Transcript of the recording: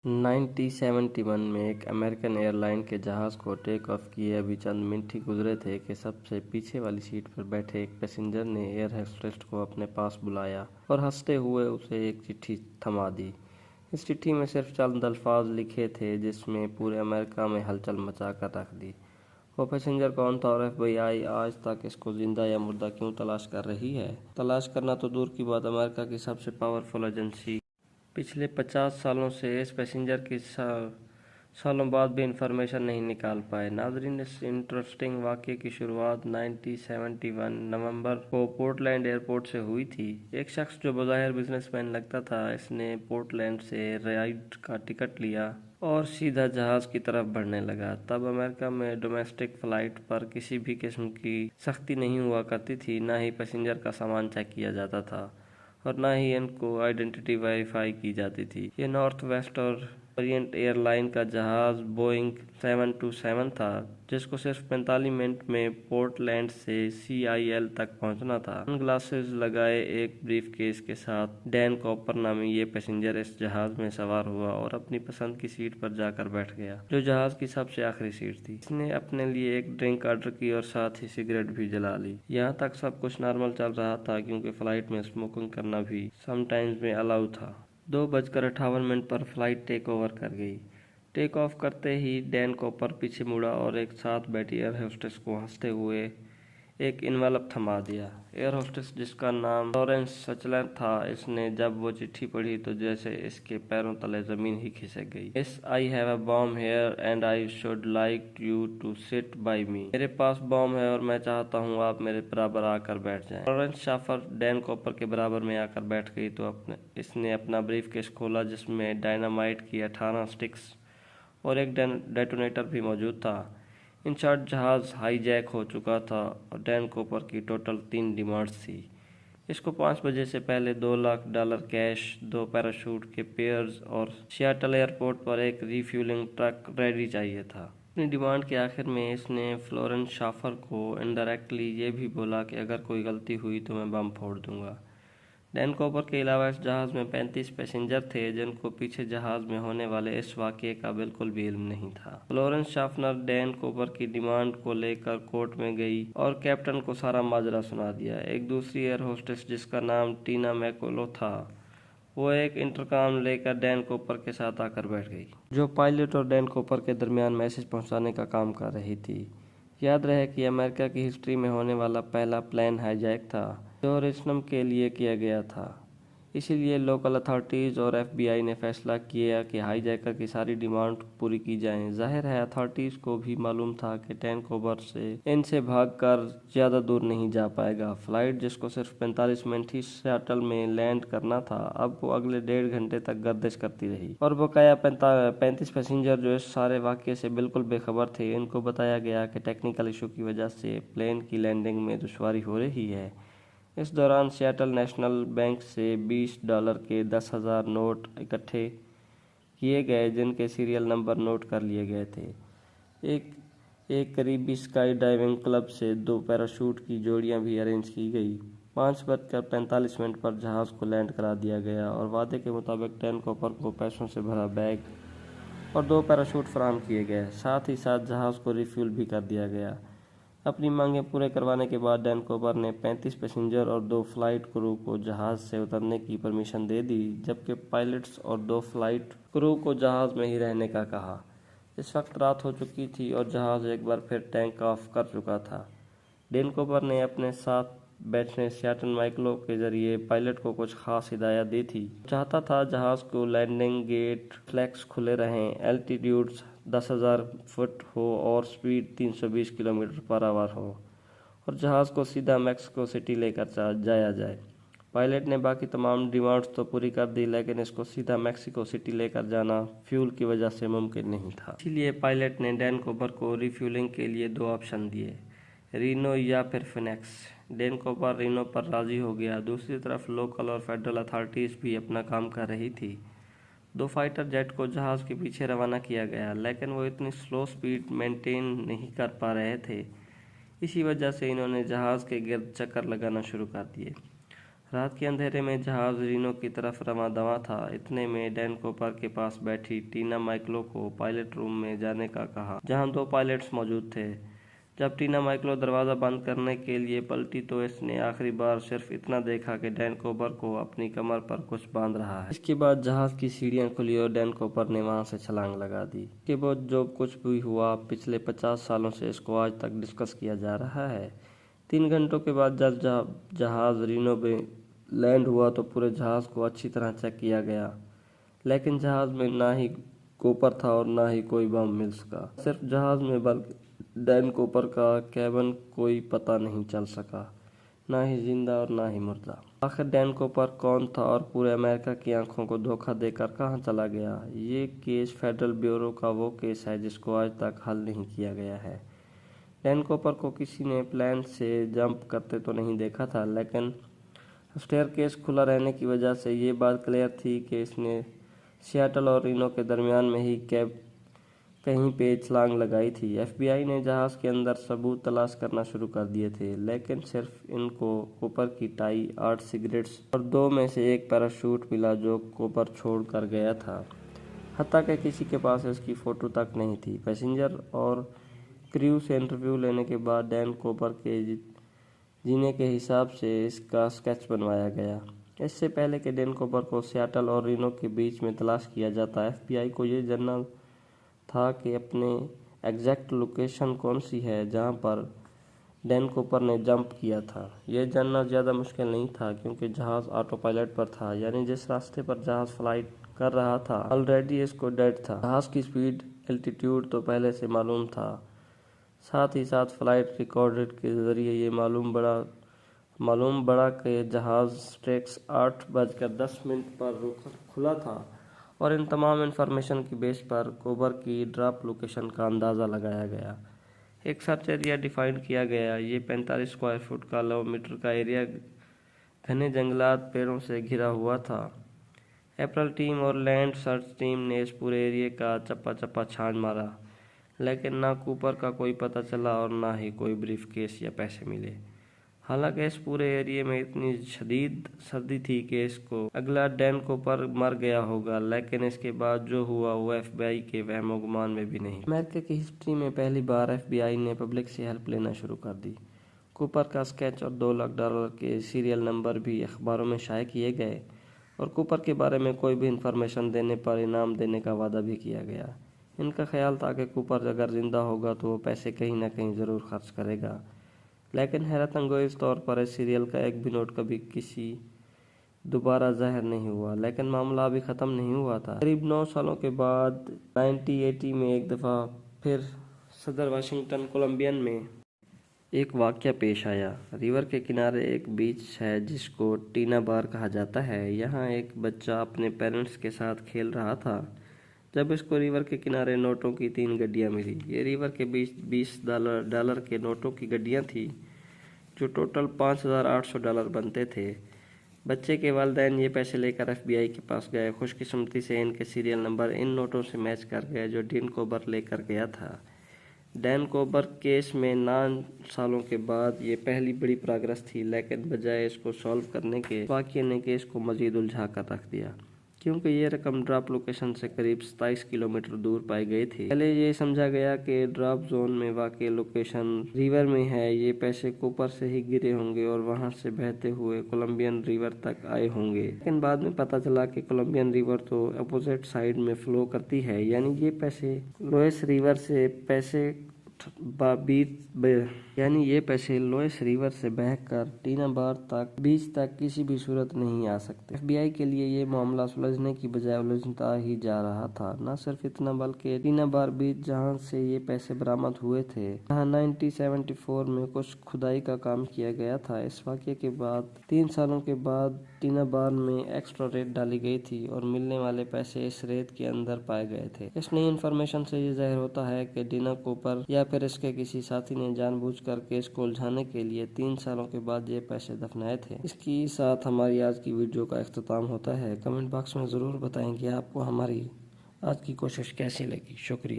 1971 में एक American airline के जहाज़ को टेक ऑफ किए अभी चंद मिनट ही गुजरे थे कि सबसे पीछे वाली सीट पर बैठे एक पैसेंजर ने एयर होस्टेस को अपने पास बुलाया और हंसते हुए उसे एक चिट्ठी थमा दी। इस चिट्ठी में सिर्फ चंद अल्फाज लिखे थे जिसमें पूरे अमेरिका में हलचल मचा कर रख दी। वो पैसेंजर कौन था और FBI आज तक इसको जिंदा या मुर्दा क्यों तलाश कर रही है? तलाश करना तो दूर की बात, अमेरिका की सबसे पावरफुल एजेंसी पिछले 50 सालों से इस पैसेंजर की सालों बाद भी इंफॉर्मेशन नहीं निकाल पाए। नाजरीन, इस इंटरेस्टिंग वाक़ये की शुरुआत 1971 नवंबर को पोर्टलैंड एयरपोर्ट से हुई थी। एक शख्स जो बज़ाहिर बिजनेसमैन लगता था, इसने पोर्टलैंड से राइड का टिकट लिया और सीधा जहाज़ की तरफ बढ़ने लगा। तब अमेरिका में डोमेस्टिक फ़्लाइट पर किसी भी किस्म की सख्ती नहीं हुआ करती थी, ना ही पैसेंजर का सामान चेक किया जाता था और ना ही इनको आइडेंटिटी वेरीफाई की जाती थी। ये नॉर्थ वेस्ट और ओरिएंट एयरलाइन का जहाज़ बोइंग 727 था, जिसको सिर्फ 45 मिनट में पोर्टलैंड से CIL तक पहुंचना था। सनग्लासेस लगाए एक ब्रीफकेस के साथ डैन कॉपर नामी ये पैसेंजर इस जहाज़ में सवार हुआ और अपनी पसंद की सीट पर जाकर बैठ गया, जो जहाज़ की सबसे आखिरी सीट थी। इसने अपने लिए एक ड्रिंक ऑर्डर की और साथ ही सिगरेट भी जला ली। यहाँ तक सब कुछ नॉर्मल चल रहा था, क्योंकि फ्लाइट में स्मोकिंग करना भी समटाइम्स में अलाउ था। 2:58 पर फ्लाइट टेक ओवर कर गई। टेक ऑफ करते ही डैन कॉपर पीछे मुड़ा और एक साथ बैठी एयर होस्टेस को हंसते हुए एक इन्वेलप थमा दिया। एयर होस्टेस, जिसका नाम लॉरेंस सचलर था, इसने जब वो चिट्ठी पढ़ी तो जैसे इसके पैरों तले जमीन ही खिसक गई। I have a bomb here and I should like you to sit by me. मेरे पास बॉम्ब है और मैं चाहता हूँ आप मेरे बराबर आकर बैठ जाएं। लॉरेंस शाफर डैन कॉपर के बराबर में आकर बैठ गई तो इसने अपना ब्रीफकेस खोला, जिसमें डायनामाइट की 18 स्टिक्स और एक डेटोनेटर भी मौजूद था। इन शॉर्ट, जहाज़ हाईजैक हो चुका था और डैन कॉपर की टोटल 3 डिमांड्स थी। इसको 5 बजे से पहले $2 लाख कैश, 2 पैराशूट के पेयर्स और सियाटल एयरपोर्ट पर एक रिफ्यूलिंग ट्रक रेडी चाहिए था। अपनी डिमांड के आखिर में इसने फ्लोरेंस शाफर को इनडायरेक्टली ये भी बोला कि अगर कोई गलती हुई तो मैं बम फोड़ दूंगा। डैन कॉपर के अलावा इस जहाज़ में 35 पैसेंजर थे, जिनको पीछे जहाज़ में होने वाले इस वाक़ये का बिल्कुल भी इल्म नहीं था। फ्लोरेंस शाफनर डैन कॉपर की डिमांड को लेकर कोर्ट में गई और कैप्टन को सारा माजरा सुना दिया। एक दूसरी एयर होस्टेस, जिसका नाम टीना मैकोलो था, वो एक इंटरकॉम लेकर डैन कॉपर के साथ आकर बैठ गई, जो पायलट और डैन कॉपर के दरमियान मैसेज पहुंचाने का काम कर रही थी। याद रहे कि अमेरिका की हिस्ट्री में होने वाला पहला प्लेन हाईजैक था जो रेशनम के लिए किया गया था। इसीलिए लोकल अथॉरिटीज़ और FBI ने फैसला किया कि हाईजैकर की सारी डिमांड पूरी की जाएं। जाहिर है अथॉरिटीज़ को भी मालूम था कि डैन कॉपर से इनसे भागकर ज़्यादा दूर नहीं जा पाएगा। फ्लाइट, जिसको सिर्फ 45 मिनट ही सियाटल में लैंड करना था, अब वो अगले 1.5 घंटे तक गर्दिश करती रही और बकाया 35 पैसेंजर जो इस सारे वाक़ये से बिल्कुल बेखबर थे, इनको बताया गया कि टेक्निकल इशू की वजह से प्लेन की लैंडिंग में दुश्वारी हो रही है। इस दौरान सियाटल नेशनल बैंक से $20 के 10,000 नोट इकट्ठे किए गए, जिनके सीरियल नंबर नोट कर लिए गए थे। एक करीबी स्काई डाइविंग क्लब से 2 पैराशूट की जोड़ियां भी अरेंज की गई। 5:45 पर जहाज़ को लैंड करा दिया गया और वादे के मुताबिक डैन कॉपर को पैसों से भरा बैग और 2 पैराशूट फराहम किए गए। साथ ही साथ जहाज़ को रिफ्यूल भी कर दिया गया। अपनी मांगें पूरे करवाने के बाद डैन कॉपर ने 35 पैसेंजर और 2 फ्लाइट क्रू को जहाज़ से उतरने की परमिशन दे दी, जबकि पायलट्स और 2 फ्लाइट क्रू को जहाज़ में ही रहने का कहा। इस वक्त रात हो चुकी थी और जहाज़ एक बार फिर टेक ऑफ कर चुका था। डैन कॉपर ने अपने साथ बैठने सियाटल माइकलो के जरिए पायलट को कुछ खास हिदायत दी थी। चाहता था जहाज़ को लैंडिंग गेट फ्लैक्स खुले रहें, एल्टीट्यूड 10,000 फुट हो और स्पीड 320 किलोमीटर पर आवर हो और जहाज़ को सीधा मैक्सिको सिटी लेकर जाया जाए। पायलट ने बाकी तमाम डिमांड्स तो पूरी कर दी, लेकिन इसको सीधा मैक्सिको सिटी लेकर जाना फ्यूल की वजह से मुमकिन नहीं था। इसीलिए पायलट ने डैन कॉपर को रिफ्यूलिंग के लिए 2 ऑप्शन दिए, रीनो या फिर फिनिक्स। डैन कॉपर रीनो पर राजी हो गया। दूसरी तरफ लोकल और फेडरल अथॉरिटीज़ भी अपना काम कर रही थी। 2 फाइटर जेट को जहाज़ के पीछे रवाना किया गया, लेकिन वो इतनी स्लो स्पीड मेंटेन नहीं कर पा रहे थे। इसी वजह से इन्होंने जहाज़ के गिर्द चक्कर लगाना शुरू कर दिए। रात के अंधेरे में जहाज रीनो की तरफ रवां-दवां था। इतने में डैन कूपर के पास बैठी टीना माइकलो को पायलट रूम में जाने का कहा, जहां 2 पायलट्स मौजूद थे। जब टीना माइकलो दरवाज़ा बंद करने के लिए पलटी तो इसने आखिरी बार सिर्फ इतना देखा कि डैन कूपर को अपनी कमर पर कुछ बांध रहा है। इसके बाद जहाज की सीढ़ियां खुली और डैन कूपर ने वहां से छलांग लगा दी। इसके बाद जो कुछ भी हुआ पिछले 50 सालों से इसको आज तक डिस्कस किया जा रहा है। 3 घंटों के बाद जब जहाज रीनो में लैंड हुआ तो पूरे जहाज को अच्छी तरह चेक किया गया, लेकिन जहाज में ना ही कूपर था और ना ही कोई बम मिल सका। सिर्फ जहाज में बल्कि डैन कूपर का कैबिन कोई पता नहीं चल सका, ना ही जिंदा और ना ही मुर्दा। आखिर डैन कूपर कौन था और पूरे अमेरिका की आंखों को धोखा देकर कहां चला गया? ये केस फेडरल ब्यूरो का वो केस है जिसको आज तक हल नहीं किया गया है। डैन कूपर को किसी ने प्लेन से जंप करते तो नहीं देखा था, लेकिन स्टेयरकेस खुला रहने की वजह से ये बात क्लियर थी कि इसने सियाटल और रीनो के दरमियान में ही कहीं पे छलांग लगाई थी। एफबीआई ने जहाज के अंदर सबूत तलाश करना शुरू कर दिए थे, लेकिन सिर्फ इनको कूपर की टाई, 8 सिगरेट्स और 2 में से 1 पैराशूट मिला जो कूपर छोड़ कर गया था। हत्ता कि किसी के पास इसकी फ़ोटो तक नहीं थी। पैसेंजर और क्रू से इंटरव्यू लेने के बाद डैन कूपर के जीने के हिसाब से इसका स्केच बनवाया गया। इससे पहले कि डैन कूपर को सियाटल और रीनो के बीच में तलाश किया जाता, एफबीआई को ये जानना था कि अपने एग्जैक्ट लोकेशन कौन सी है जहां पर डैन कूपर ने जंप किया था। यह जानना ज़्यादा मुश्किल नहीं था क्योंकि जहाज ऑटो पायलट पर था, यानी जिस रास्ते पर जहाज फ्लाइट कर रहा था ऑलरेडी इसको डेड था। जहाज की स्पीड, एल्टीट्यूड तो पहले से मालूम था, साथ ही साथ फ्लाइट रिकॉर्डेड के जरिए ये मालूम बड़ा कि जहाज ट्रैक्स 8:10 पर खुला था और इन तमाम इन्फॉर्मेशन की बेस पर कूपर की ड्रॉप लोकेशन का अंदाज़ा लगाया गया। एक सर्च एरिया डिफाइन किया गया। ये 45 स्क्वायर फुट किलोमीटर का एरिया घने जंगलात पेड़ों से घिरा हुआ था। अप्रैल टीम और लैंड सर्च टीम ने इस पूरे एरिया का चप्पा चप्पा छान मारा, लेकिन ना कूपर का कोई पता चला और ना ही कोई ब्रीफकेस या पैसे मिले। हालांकि इस पूरे एरिया में इतनी शदीद सर्दी थी कि इसको अगला डैन कूपर मर गया होगा, लेकिन इसके बाद जो हुआ वो एफबीआई के वहमो गुमान में भी नहीं। अमेरिका की हिस्ट्री में पहली बार एफबीआई ने पब्लिक से हेल्प लेना शुरू कर दी। कूपर का स्केच और $2 लाख के सीरियल नंबर भी अखबारों में शाये किए गए और कूपर के बारे में कोई भी इंफॉर्मेशन देने पर इनाम देने का वादा भी किया गया। इनका ख्याल था कि कूपर अगर जिंदा होगा तो वो पैसे कहीं ना कहीं ज़रूर खर्च करेगा, लेकिन हैरत अंगेज तौर पर इस सीरियल का एक भी नोट कभी किसी दोबारा जाहिर नहीं हुआ। लेकिन मामला अभी ख़त्म नहीं हुआ था। करीब 9 सालों के बाद 1980 में एक दफ़ा फिर सदर वाशिंगटन कोलंबियन में एक वाक़या पेश आया। रिवर के किनारे एक बीच है जिसको टीना बार कहा जाता है। यहाँ एक बच्चा अपने पेरेंट्स के साथ खेल रहा था जब इसको रिवर के किनारे नोटों की 3 गड्डियाँ मिली। ये रिवर के बीच $20 के नोटों की गड्डियाँ थी जो टोटल $5,800 बनते थे। बच्चे के वालिदैन ये पैसे लेकर एफबीआई के पास गए। खुशकिस्मती से इनके सीरियल नंबर इन नोटों से मैच कर गए जो डैन कूपर लेकर गया था। डैन कूपर केस में 9 सालों के बाद ये पहली बड़ी प्रोग्रेस थी, लेकिन बजाय इसको सॉल्व करने के वाक़ये ने केस को मज़ीद उलझा कर रख दिया, क्योंकि ये रकम ड्रॉप लोकेशन से करीब 27 किलोमीटर दूर पाई गई थी। पहले ये समझा गया कि ड्रॉप जोन में वाक़ई लोकेशन रिवर में है। ये पैसे कूपर से ही गिरे होंगे और वहां से बहते हुए कोलंबियन रिवर तक आए होंगे, लेकिन बाद में पता चला कि कोलंबियन रिवर तो अपोजिट साइड में फ्लो करती है, यानी ये पैसे लोएस रिवर से बहकर टीना बार तक बीच तक किसी भी सूरत नहीं आ सकते। एफबीआई के लिए ये मामला सुलझने की बजाय उलझता ही जा रहा था। न सिर्फ इतना बल्कि टीना बार बीच जहां से ये पैसे बरामद हुए थे, जहां 1974 में कुछ खुदाई का काम किया गया था। इस वाक़ये के बाद 3 सालों के बाद टीना बार में एक्स्ट्रा रेत डाली गई थी और मिलने वाले पैसे इस रेत के अंदर पाए गए थे। इस नई इन्फॉर्मेशन से ये जाहिर होता है कि डैन कूपर या फिर इसके किसी साथी ने जानबूझकर केस को उलझाने के लिए 3 सालों के बाद ये पैसे दफनाए थे। इसके साथ हमारी आज की वीडियो का इख्तिताम होता है। कमेंट बॉक्स में ज़रूर बताएं कि आपको हमारी आज की कोशिश कैसी लगी। शुक्रिया।